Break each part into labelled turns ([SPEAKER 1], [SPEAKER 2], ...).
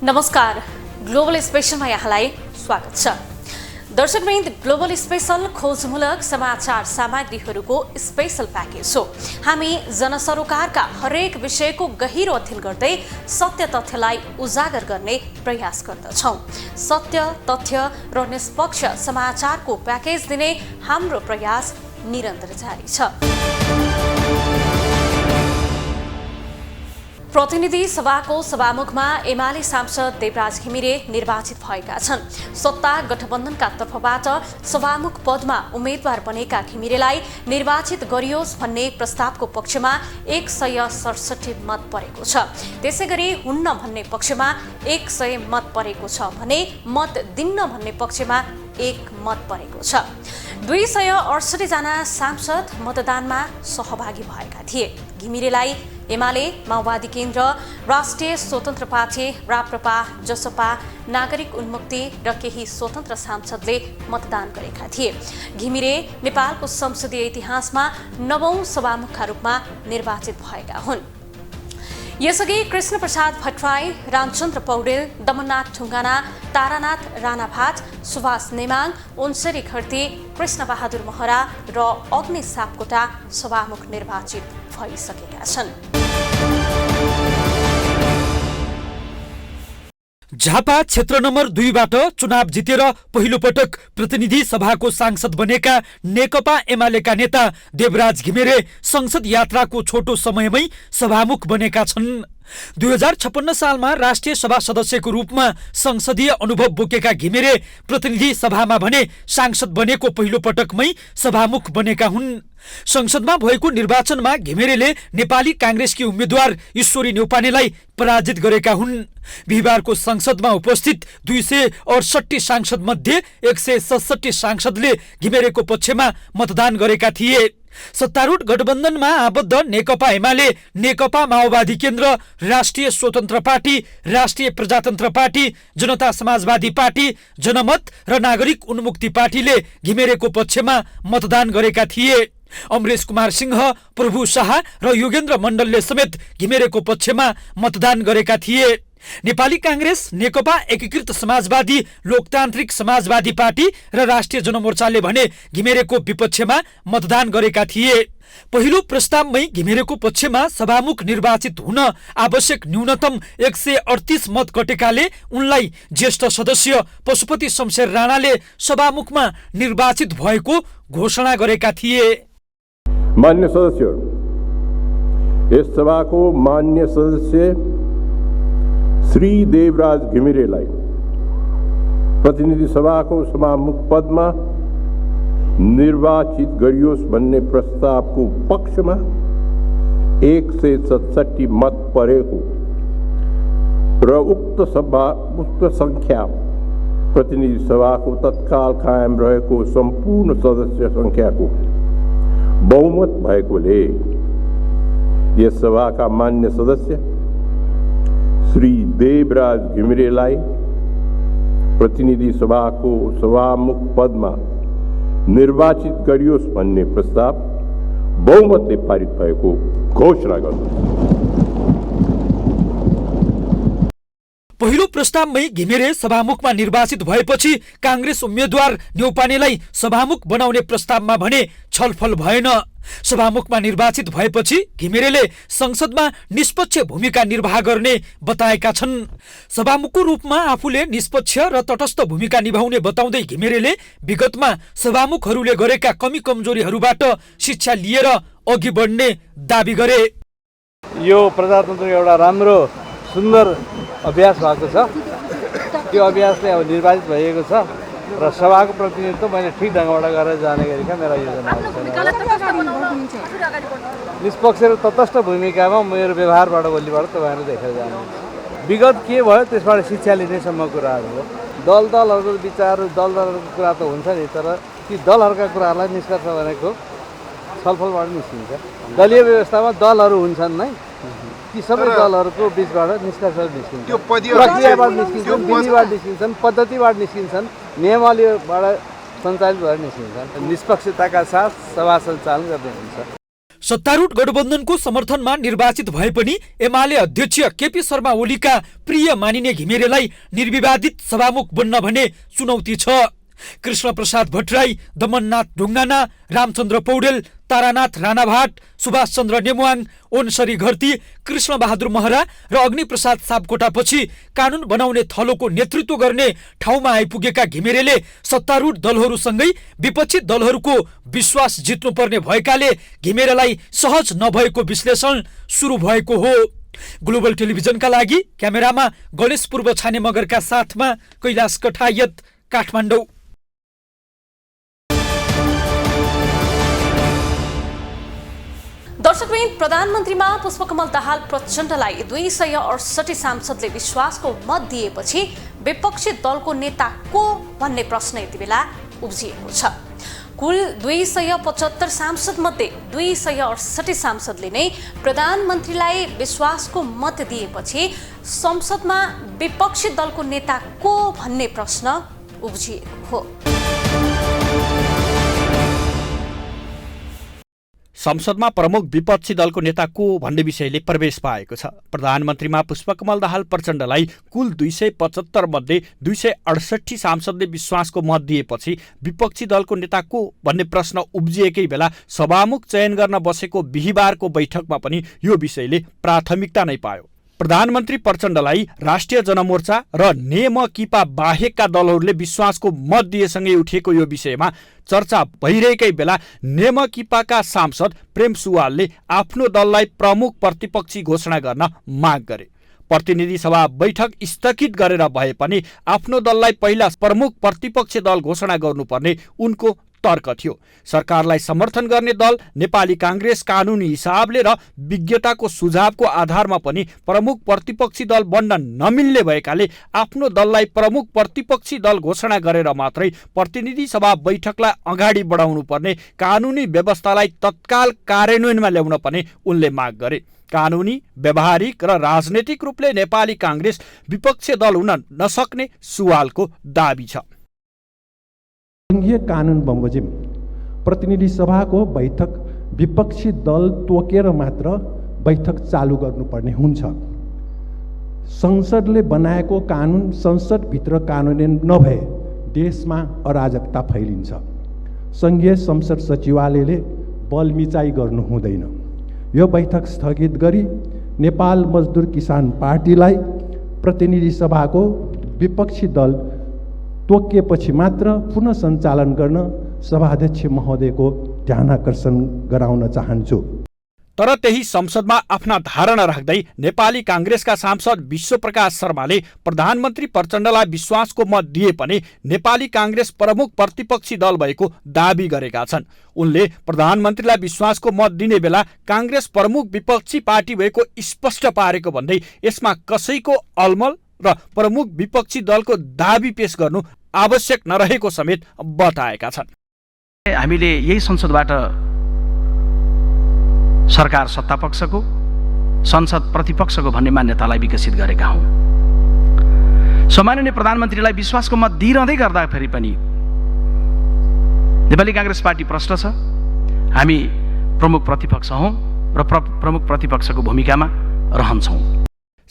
[SPEAKER 1] नमस्कार, ग्लोबल स्पेशलमा यहाँलाई स्वागत छ। दर्शकवृन्द, ग्लोबल स्पेशल खोजमूलक समाचार सामग्रीहरूको स्पेशल प्याकेज हो। हामी जनसरोकारका हरेक विषयको गहिरो अध्ययन गर्दै सत्य तथ्यलाई उजागर गर्ने प्रयास गर्दछौँ। सत्य, तथ्य र निष्पक्ष समाचारको प्याकेज दिने हाम्रो प्रयास निरन्तर जारी छ। प्रतिनिधि सभाको सभामुखमा एमाले सांसद देवराज घिमिरे निर्वाचित भएका छन्। सत्ता गठबन्धनका तर्फबाट सभामुख पदमा उम्मेद्वार बनेका घिमिरेलाई निर्वाचित गरियोस् भन्ने प्रस्तावको पक्षमा 167 मत परेको छ। त्यसैगरी हुन्न भन्ने पक्षमा 100 मत परेको छ भने मत दिन्न भन्ने पक्षमा 1 मत परेको छ। 268 जना सांसद मतदानमा सहभागी भएका थिए। घिमिरेलाई एमाले, माओवादी केन्द्र, राष्ट्रिय स्वतन्त्र पार्टी, राप्रपा, जसपा, नागरिक उन्मुक्ति र केही स्वतन्त्र सांसदले मतदान गरेका थिए। घिमिरे नेपालको संसदीय इतिहासमा 9औं सभामुखका रूपमा निर्वाचित भएका हुन्। यसअघि कृष्ण प्रसाद भट्टराई, रामचन्द्र पौडेल, दमननाथ ठुङ्गाना, तारानाथ राणाभाट, सुभाष नेमाङ, ओन्सरी खर्ती, कृष्ण बहादुर महरा र अग्नि सापकोटा सभामुख निर्वाचित भइसकेका छन्।
[SPEAKER 2] झापा क्षेत्र नम्बर 2बाट चुनाव जितेर पहिलो पटक प्रतिनिधि सभाको सांसद बनेका नेकपा एमालेका नेता देवराज घिमिरे संसद यात्राको छोटो समयमै सभामुख बनेका छन्। 2056 सालमा राष्ट्रिय सभा सदस्यको रूपमा संसदीय अनुभव बोकेका घिमिरे प्रतिनिधि सभामा भने सांसद बनेको पहिलो पटकमै सभामुख बनेका हुन्। संसदमा भएको निर्वाचनमा घिमिरेले नेपाली कांग्रेसकी उम्मेद्वार ईश्वरी न्यौपानेलाई पराजित गरेका हुन्। बिहिबारको संसदमा उपस्थित 268 सांसद मध्ये 167 सांसदले घिमिरेको पक्षमा मतदान गरेका थिए। सत्तारूढ गठबन्धनमा आबद्ध नेकपा एमाले, नेकपा माओवादी केन्द्र, राष्ट्रिय स्वतन्त्र पार्टी, राष्ट्रिय प्रजातन्त्र पार्टी, जनता समाजवादी पार्टी, जनमत र नागरिक उन्मुक्ति पार्टीले घिमिरेको पक्षमा मतदान गरेका थिए। अमरेश कुमार सिंह, प्रभु शाह र योगेन्द्र मण्डलले समेत घिमिरेको पक्षमा मतदान गरेका थिए। नेपाली कांग्रेस, नेकपा एकीकृत समाजवादी, लोकतान्त्रिक समाजवादी पार्टी र राष्ट्रिय जनमोर्चाले भने घिमिरेको विपक्षमा मतदान गरेका थिए। पहिलो प्रस्तावमै घिमिरेको पक्षमा सभामुख निर्वाचित हुन आवश्यक न्यूनतम 138 मत कटेकाले उनलाई ज्येष्ठ सदस्य पशुपति शमशेर राणाले सभामुखमा निर्वाचित भएको घोषणा गरेका थिए।
[SPEAKER 3] मान्य सदस्य, यस सभाको मान्य सदस्य श्री देवराज घिमिरेलाई प्रतिनिधि सभाको सभामुख पदमा निर्वाचित गरियोस् भन्ने प्रस्तावको पक्षमा 167 मत परेको र उक्त संख्या प्रतिनिधि सभाको तत्काल कायम रहेको सम्पूर्ण सदस्य संख्याको बहुमत भएकोले यस सभाका मान्य सदस्य श्री देवराज घिमिरेलाई प्रतिनिधि सभाको सभामुख पदमा निर्वाचित गरियोस् भन्ने प्रस्ताव बहुमतले पारित भएको घोषणा गर्दछु।
[SPEAKER 2] पहिलो प्रस्तावमै घिमिरे सभामुखमा निर्वाचित भएपछि कांग्रेस उम्मेद्वार न्यौपानेलाई सभामुख बनाउने प्रस्तावमा भने छलफल भएन। सभामुखमा निर्वाचित भएपछि घिमिरेले संसदमा निष्पक्ष भूमिका निर्वाह गर्ने बताएका छन्। सभामुखको रूपमा आफूले निष्पक्ष र तटस्थ भूमिका निभाउने बताउँदै घिमिरेले विगतमा सभामुखहरूले गरेका कमी कमजोरीहरूबाट शिक्षा लिएर अघि बढ्ने दाबी गरे।
[SPEAKER 4] यो प्रजातन्त्र एउटा राम्रो सुन्दर अभ्यास भएको छ। त्यो अभ्यासले अब निर्वाचित भएको छ र सभाको प्रतिनिधित्व मैले ठिक ढङ्गबाट गरेर जाने गरेका मेरा योजना निष्पक्ष र तटस्थ भूमिकामा मेरो व्यवहारबाट भोलिबाट तपाईँहरू देखेर जानुहुन्छ। विगत के भयो त्यसबाट शिक्षा लिनेसम्म कुराहरू हो। दलहरूको विचार, दलहरूको कुरा त हुन्छ नि, तर ती दलहरूका कुराहरूलाई निष्कर्ष भनेको छलफलबाट निस्किन्छ। दलीय व्यवस्थामा दलहरू हुन्छन् नै, ती सबै दलहरूको बिचबाट निष्कर्ष निस्किन्छ, प्रक्रियाबाट निस्किन्छन्, विधिबाट निस्किन्छन्, पद्धतिबाट निस्किन्छन्, नियमावलीबाट सञ्चालित भएर निस्किन्छन्। निष्पक्षताका साथ सभा सञ्चालन गर्ने हुन्छ।
[SPEAKER 2] सत्तारूढ गठबन्धनको समर्थनमा निर्वाचित भए पनि एमाले अध्यक्ष केपी शर्मा ओलीका प्रिय मानिने घिमिरेलाई निर्विवादित सभामुख बन्न भने चुनौती छ। कृष्ण प्रसाद भट्टराई, दमननाथ ढुङ्गाना, रामचन्द्र पौडेल, तारानाथ राणाभाट, सुभाष चन्द्र नेमुवाङ, ओनसरी घरती, कृष्ण बहादुर महरा र अग्निप्रसाद सापकोटापछि कानुन बनाउने थलोको नेतृत्व गर्ने ठाउँमा आइपुगेका घिमिरेले सत्तारूढ दलहरूसँगै विपक्षी दलहरूको विश्वास जित्नुपर्ने भएकाले घिमिरेलाई सहज नभएको विश्लेषण सुरु भएको हो। ग्लोबल टेलिभिजनका लागि क्यामेरामा गणेश पूर्व छाने मगरका साथमा कैलाश कठायत, काठमाडौँ।
[SPEAKER 1] दर्शकवृन्द, प्रधानमन्त्रीमा पुष्पकमल दाहाल प्रचण्डलाई 268 सांसदले विश्वासको मत दिएपछि विपक्षी दलको नेता को भन्ने प्रश्न यति बेला उब्जिएको छ। कुल 275 सांसद मध्ये 268 सांसदले नै प्रधानमन्त्रीलाई विश्वासको मत दिएपछि संसदमा विपक्षी दलको नेता को भन्ने प्रश्न उब्जिएको हो।
[SPEAKER 5] संसदमा प्रमुख विपक्षी दलको नेता को भन्ने विषयले प्रवेश पाएको छ। प्रधानमन्त्रीमा पुष्पकमल दाहाल प्रचण्डलाई कुल 275 मध्ये 268 सांसदले विश्वासको मत दिएपछि विपक्षी दलको नेता को भन्ने प्रश्न उब्जिएकै बेला सभामुख चयन गर्न बसेको बिहीबारको बैठकमा पनि यो विषयले प्राथमिकता नै पायो। प्रधानमन्त्री प्रचण्डलाई राष्ट्रिय जनमोर्चा र नेमकिपा बाहेकका दलहरूले विश्वासको मत दिएसँगै उठेको यो विषयमा चर्चा भइरहेकै बेला नेमकिपाका सांसद प्रेम सुवालले आफ्नो दललाई प्रमुख प्रतिपक्षी घोषणा गर्न माग गरे। प्रतिनिधि सभा बैठक स्थगित गरेर भए पनि आफ्नो दललाई पहिला प्रमुख प्रतिपक्षी दल घोषणा गर्नुपर्ने उनको तर्क थियो। सरकारलाई समर्थन गर्ने दल नेपाली काङ्ग्रेस कानुनी हिसाबले र विज्ञताको सुझावको आधारमा पनि प्रमुख प्रतिपक्षी दल बन्न नमिल्ने भएकाले आफ्नो दललाई प्रमुख प्रतिपक्षी दल घोषणा गरेर मात्रै प्रतिनिधि सभा बैठकलाई अगाडि बढाउनु पर्ने कानुनी व्यवस्थालाई तत्काल कार्यान्वयनमा ल्याउन पनि उनले माग गरे। कानुनी, व्यावहारिक र राजनैतिक रूपले नेपाली काङ्ग्रेस विपक्षी दल हुन नसक्ने सुवालको दाबी छ।
[SPEAKER 6] संघीय कानुन बमोजिम प्रतिनिधि सभाको बैठक विपक्षी दल तोकेर मात्र बैठक चालू गर्नुपर्ने हुन्छ। संसदले बनाएको कानुन संसदभित्र कानुन नभए देशमा अराजकता फैलिन्छ। संघीय संसद सचिवालयले बलमिचाइ गर्नु हुँदैन। यो बैठक स्थगित गरी नेपाल मजदुर किसान पार्टीलाई प्रतिनिधि सभाको विपक्षी दल तोकिएपछि मात्र पुनः सञ्चालन गर्न सभाध्यक्ष महोदयको ध्यानाकर्षण गराउन चाहन्छु।
[SPEAKER 5] तर त्यही संसदमा आफ्ना धारणा राख्दै नेपाली काङ्ग्रेसका सांसद विश्वप्रकाश शर्माले प्रधानमन्त्री प्रचण्डलाई विश्वासको मत दिए पनि नेपाली काङ्ग्रेस प्रमुख प्रतिपक्षी दल भएको दाबी गरेका छन्। उनले प्रधानमन्त्रीलाई विश्वासको मत दिने बेला काङ्ग्रेस प्रमुख विपक्षी पार्टी भएको स्पष्ट पारेको भन्दै यसमा कसैको अलमल र प्रमुख विपक्षी दलको दाबी पेश गर्नु आवश्यक नरहेको समेत बताएका छन्।
[SPEAKER 7] हामीले यही संसदबाट सरकार सत्तापक्षको, संसद प्रतिपक्षको भन्ने मान्यतालाई विकसित गरेका हौँ। सम्माननीय प्रधानमन्त्रीलाई विश्वासको मत दिइरहँदै गर्दाखेरि पनि नेपाली काङ्ग्रेस पार्टी प्रश्न छ। हामी प्रमुख प्रतिपक्ष हौँ र प्रमुख प्रतिपक्षको भूमिकामा रहन्छौँ।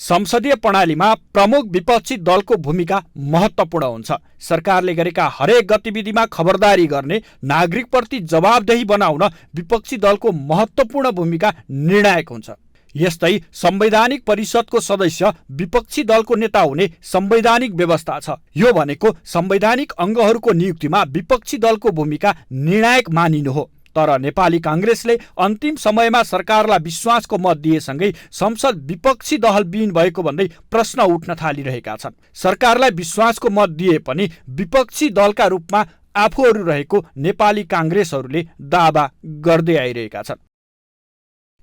[SPEAKER 5] संसदीय प्रणालीमा प्रमुख विपक्षी दलको भूमिका महत्त्वपूर्ण हुन्छ। सरकारले गरेका हरेक गतिविधिमा खबरदारी गर्ने, नागरिकप्रति जवाबदेही बनाउन विपक्षी दलको महत्त्वपूर्ण भूमिका निर्णायक हुन्छ। यस्तै संवैधानिक परिषदको सदस्य विपक्षी दलको नेता हुने संवैधानिक व्यवस्था छ। यो भनेको संवैधानिक अङ्गहरूको नियुक्तिमा विपक्षी दलको भूमिका निर्णायक मानिनु हो। तर नेपाली काङ्ग्रेसले अन्तिम समयमा सरकारलाई विश्वासको मत दिएसँगै संसद विपक्षी दलविहीन भएको भन्दै प्रश्न उठ्न थालिरहेका छन्। सरकारलाई विश्वासको मत दिए पनि विपक्षी दलका रूपमा आफूहरू रहेको नेपाली काङ्ग्रेसहरूले दावा गर्दै आइरहेका छन्।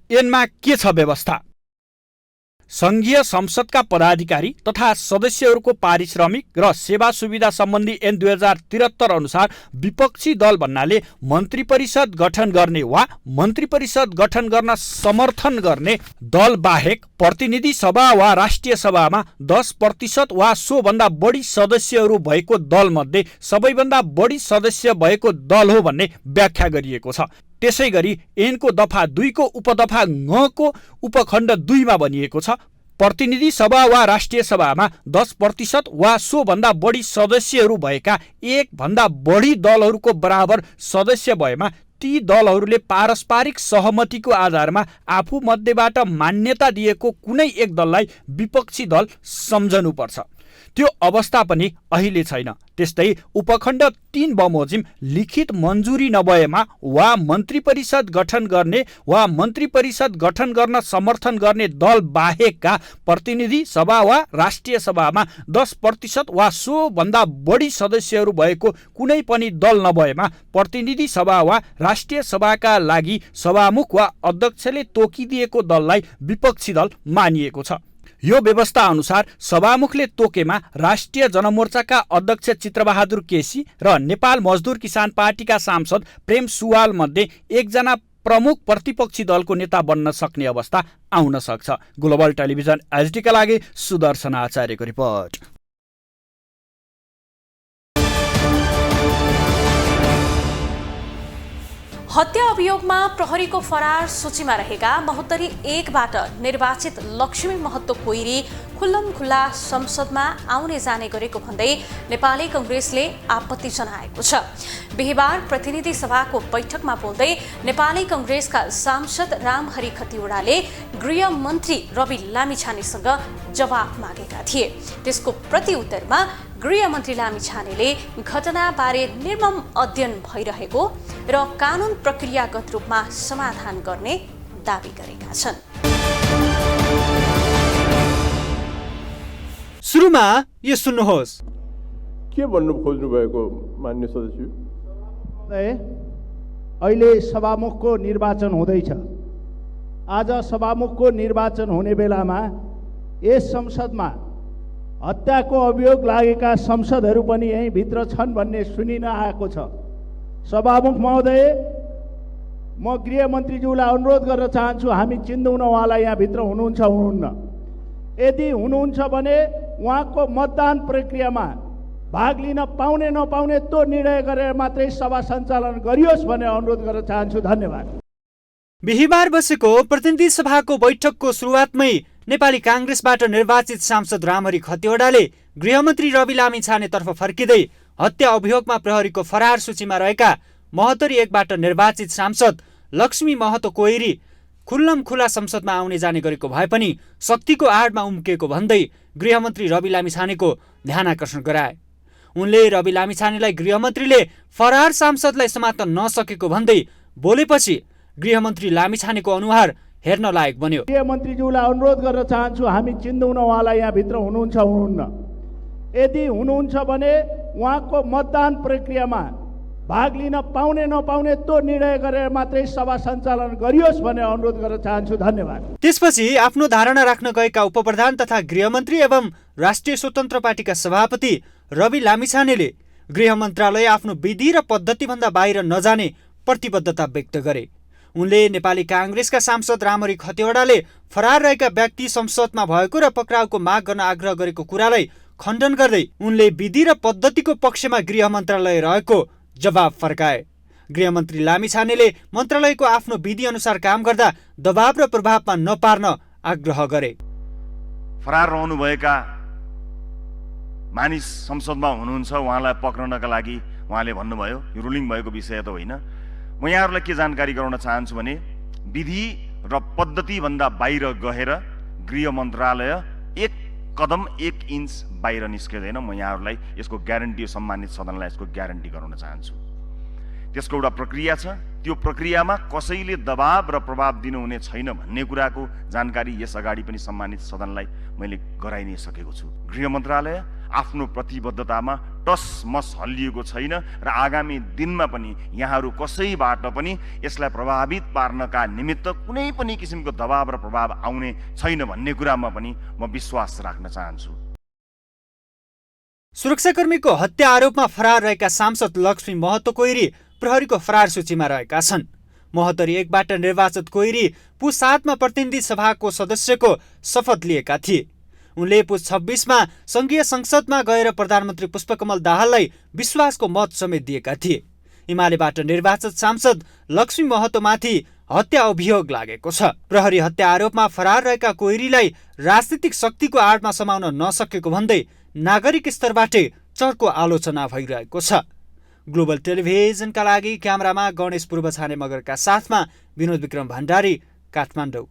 [SPEAKER 5] एनमा के छ व्यवस्था? संघीय संसदका पदाधिकारी तथा सदस्यहरूको पारिश्रमिक र सेवा सुविधा सम्बन्धी ऐन 2073 अनुसार विपक्षी दल भन्नाले मन्त्री परिषद गठन गर्ने वा मन्त्री परिषद गठन गर्न समर्थन गर्ने दल बाहेक प्रतिनिधि सभा वा राष्ट्रिय सभामा 10% वा सोभन्दा बढी सदस्यहरू भएको दल मध्ये सबैभन्दा बढी सदस्य भएको दल हो भन्ने व्याख्या गरिएको छ। त्यसै गरी ऐनको दफा 2 को उपदफा ङ को उपखण्ड 2 मा भनिएको छ, प्रतिनिधि सभा वा राष्ट्रिय सभामा 10% वा सोभन्दा बढी सदस्यहरू भएका 1 भन्दा बढी दलहरूको बराबर सदस्य भएमा ती दलहरूले पारस्परिक सहमतिको आधारमा आफू मध्येबाट मान्यता दिएको कुनै एक दललाई विपक्षी दल सम्झनुपर्छ। त्यो अवस्था पनि अहिले छैन। त्यस्तै उपखण्ड 3 बमोजिम लिखित मन्जुरी नभएमा वा मन्त्री परिषद गठन गर्ने वा मन्त्री परिषद गठन गर्न समर्थन गर्ने दल बाहेकका प्रतिनिधि सभा वा राष्ट्रिय सभामा 10% वा सोभन्दा बढी सदस्यहरू भएको कुनै पनि दल नभएमा प्रतिनिधि सभा वा राष्ट्रिय सभाका लागि सभामुख वा अध्यक्षले तोकिदिएको दललाई विपक्षी दल मानिएको छ। यो व्यवस्था अनुसार सभामुखले तोकेमा राष्ट्रिय जनमोर्चाका अध्यक्ष चित्रबहादुर केसी र नेपाल मजदुर किसान पार्टीका सांसद प्रेम सुवाल मध्ये एकजना प्रमुख प्रतिपक्षी दलको नेता बन्न सक्ने अवस्था आउन सक्छ। ग्लोबल टेलिभिजन एचडीका लागि सुदर्शन आचार्यको रिपोर्ट।
[SPEAKER 1] हत्या अभियोगमा प्रहरीको फरार सूचीमा रहेका महोत्तरी 1 बाट निर्वाचित लक्ष्मी महतो कोइरी खुल्लमखुल्ला संसदमा आउने जाने गरेको भन्दै नेपाली कांग्रेसले आपत्ति जनाएको छ। बिहीबार प्रतिनिधि सभाको बैठकमा बोल्दै नेपाली कांग्रेसका सांसद रामहरि खतिवड़ाले गृह मन्त्री रवि लामिछानेसँग जवाफ मागेका थिए। त्यसको प्रतिउत्तरमा गृहमन्त्री लामिछानेले घटनाबारे निर्मम अध्ययन भइरहेको र कानुन प्रक्रियागत रूपमा समाधान गर्ने दावी गरेका छन्।
[SPEAKER 8] सुरुमा यो सुन्नुहोस्।
[SPEAKER 3] के भन्नु खोज्नु भएको मान्य सदस्य?
[SPEAKER 9] अहिले सभामुखको निर्वाचन हुँदैछ। आज सभामुखको निर्वाचन हुने बेलामा यस संसदमा हत्याको अभियोग लागेका संसदहरू पनि यही भित्र छन् भन्ने सुनिन आएको छ। सभामुख महोदय, म गृहमन्त्रीज्यूलाई अनुरोध गर्न चाहन्छु, हामी चिन्दैनौँ उहाँलाई यहाँ भित्र हुनुहुन्छ हुनुहुन्न। यदि हुनुहुन्छ भने उहाँको मतदान प्रक्रियामा भाग लिन पाउने नपाउने त्यो निर्णय गरेर मात्रै सभा सञ्चालन गरियोस् भन्ने अनुरोध गर्न चाहन्छु। धन्यवाद।
[SPEAKER 8] बिहीबार बसेको प्रतिनिधि सभाको बैठकको सुरुवातमै नेपाली कांग्रेसबाट निर्वाचित सांसद रामहरि खतिवड़ाले गृहमन्त्री रवि लामिछानेतर्फ फर्किँदै हत्या अभियोगमा प्रहरीको फरार सूचीमा रहेका महोत्तरी 1 बाट निर्वाचित सांसद लक्ष्मी महतो कोइरी खुल्लमखुल्ला संसदमा आउने जाने गरेको भए पनि शक्तिको आडमा उम्किएको भन्दै गृहमन्त्री रवि लामिछानेको ध्यान आकर्षण गराए। उनले रवि लामिछानेलाई गृहमन्त्रीले फरार सांसदलाई समात्न नसकेको भन्दै बोलेपछि गृहमन्त्री लामिछानेको अनुहार हेर्न लायक बन्यो।
[SPEAKER 9] गृहमन्त्रीज्यूलाई अनुरोध गर्न चाहन्छु, हामी चिन्दैनौँ उहाँलाई यहाँ भित्र हुनुहुन्छ हुनुहुन्न। यदि हुनुहुन्छ भने उहाँको मतदान प्रक्रियामा भाग लिन पाउने नपाउने त्यो निर्णय गरेर मात्रै सभा सञ्चालन गरियोस् भन्ने अनुरोध गर्न चाहन्छु। धन्यवाद।
[SPEAKER 8] त्यसपछि आफ्नो धारणा राख्न गएका उपप्रधान तथा गृहमन्त्री एवं राष्ट्रिय स्वतन्त्र पार्टीका सभापति रवि लामिछानेले गृह मन्त्रालय आफ्नो विधि र पद्धतिभन्दा बाहिर नजाने प्रतिबद्धता व्यक्त गरे। उनले नेपाली कांग्रेसका सांसद रामहरि खतिवड़ाले फरार रहेका व्यक्ति संसदमा भएको र पक्राउको माग गर्न आग्रह गरेको कुरालाई खण्डन गर्दै उनले विधि र पद्धतिको पक्षमा गृह मन्त्रालय रहेको जवाब फर्काए। गृहमन्त्री लामिछानेले मन्त्रालयको आफ्नो विधि अनुसार काम गर्दा दबाव र प्रभावमा नपार्न आग्रह गरे।
[SPEAKER 10] फरार रहनुभएका मानिस संसदमा हुनुहुन्छ, उहाँलाई पक्रनका लागि उहाँले भन्नुभयो, यो रुलिङ भएको विषय त होइन। म यहाँहरूलाई के जानकारी गराउन चाहन्छु भने विधि र पद्धतिभन्दा बाहिर गएर गृह मन्त्रालय 1 कदम 1 इन्च बाहिर निस्किँदैन। म यहाँहरूलाई यसको ग्यारेन्टी, सम्मानित सदनलाई यसको ग्यारेन्टी गराउन चाहन्छु। त्यसको एउटा प्रक्रिया छ, त्यो प्रक्रियामा कसैले दबाव र प्रभाव दिनुहुने छैन भन्ने कुराको जानकारी यस अगाडि पनि सम्मानित सदनलाई मैले गराइ नै सकेको छु। गृह मन्त्रालय आफ्नो प्रतिबद्धतामा टसमस हल्लिएको छैन र आगामी दिनमा पनि यहाँहरू कसैबाट पनि यसलाई प्रभावित पार्नका निमित्त कुनै पनि किसिमको दबाव र प्रभाव आउने छैन भन्ने कुरामा पनि म विश्वास राख्न चाहन्छु।
[SPEAKER 8] सुरक्षाकर्मीको हत्या आरोपमा फरार रहेका सांसद लक्ष्मी महतो कोइरी प्रहरीको फरार सूचीमा रहेका छन्। महोत्तरी 1 बाट निर्वाचित कोइरी पुस 7 मा प्रतिनिधि सभाको सदस्यको शपथ लिएका थिए। उनले पुस 26 मा संघीय संसदमा गएर प्रधानमन्त्री पुष्पकमल दाहाललाई विश्वासको मत समेत दिएका थिए। एमालेबाट निर्वाचित सांसद लक्ष्मी महतोमाथि हत्या अभियोग लागेको छ। प्रहरी हत्या आरोपमा फरार रहेका कोइरीलाई राजनीतिक शक्तिको आडमा समाउन नसकेको भन्दै नागरिक स्तरबाटै चर्को आलोचना भइरहेको छ। ग्लोबल टेलिभिजनका लागि क्यामेरामा गणेश पूर्व छाने मगरका साथमा विनोद विक्रम भण्डारी, काठमाडौँ।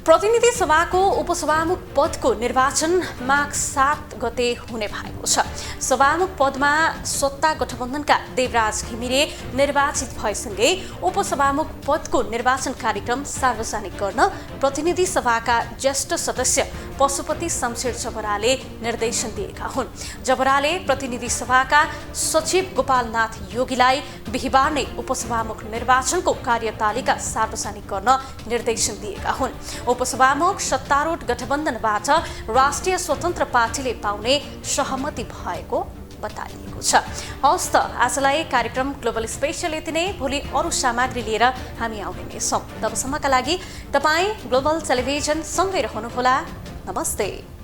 [SPEAKER 1] प्रतिनिधि सभाको उपसभामुख पदको निर्वाचन माघ 7 गते हुने भएको छ। सभामुख पदमा सत्ता गठबन्धनका देवराज घिमिरे निर्वाचित भएसँगै उपसभामुख पदको निर्वाचन कार्यक्रम सार्वजनिक गर्न प्रतिनिधि सभाका ज्येष्ठ सदस्य पशुपति शमशेर जबराले निर्देशन दिएका हुन्। जबराले प्रतिनिधि सभाका सचिव गोपालनाथ योगीलाई बिहिबार नै उपसभामुख निर्वाचनको कार्यतालिका सार्वजनिक गर्न निर्देशन दिएका हुन्। उपसभामुख सत्तारूढ गठबन्धनबाट राष्ट्रिय स्वतन्त्र पार्टीले पाउने सहमति भएको बताइएको छ। हवस् त आजलाई कार्यक्रम ग्लोबल स्पेशल यति नै। भोलि अरू सामग्री लिएर हामी आउने नै छौँ। तबसम्मका लागि तपाईँ ग्लोबल टेलिभिजन सँगै रहनुहोला। नमस्ते।